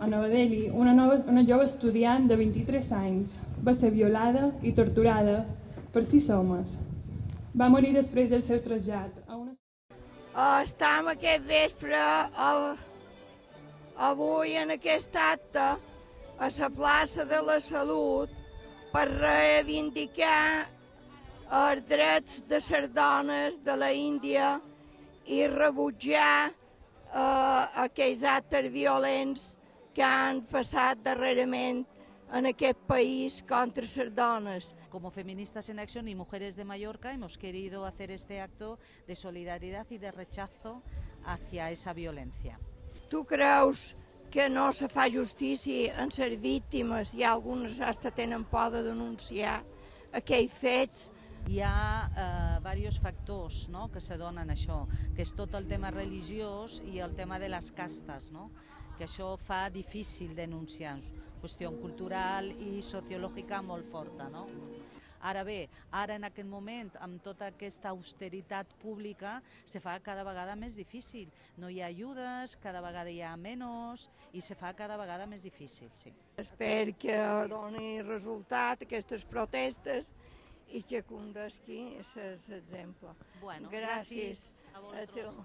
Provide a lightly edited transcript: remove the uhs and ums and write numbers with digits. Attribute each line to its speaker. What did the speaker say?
Speaker 1: a Nova Delhi, una jove estudiant de 23 anys va ser violada i torturada per 6 homes. Va morir després del seu trasllat a una...
Speaker 2: Estem aquest vespre, avui en aquest acte, a la plaça de la Salut, per reivindicar els drets de les dones de la Índia i rebutjar aquells actes violents que han passat darrerament en aquest país contra les dones.
Speaker 3: Como Feministas en Acción y Mujeres de Mallorca hemos querido hacer este acto de solidaridad y de rechazo hacia esa violencia.
Speaker 2: Tu creus que no se fa justícia en les víctimes i algunes hasta tenen por de denunciar aquells fets?
Speaker 3: Hi ha diversos factors, no?, que se donen això, que és tot el tema religiós i el tema de les castes, no?, que això fa difícil denunciar, qüestió cultural i sociològica molt forta, no? Ara bé, ara en aquest moment, amb tota aquesta austeritat pública, se fa cada vegada més difícil. No hi ha ajudes, cada vegada hi ha menys i se fa cada vegada més difícil, sí.
Speaker 2: Espero que doni resultat aquestes protestes i que condesqui l'exemple.
Speaker 3: Bueno,
Speaker 2: gràcies
Speaker 3: a vosaltres.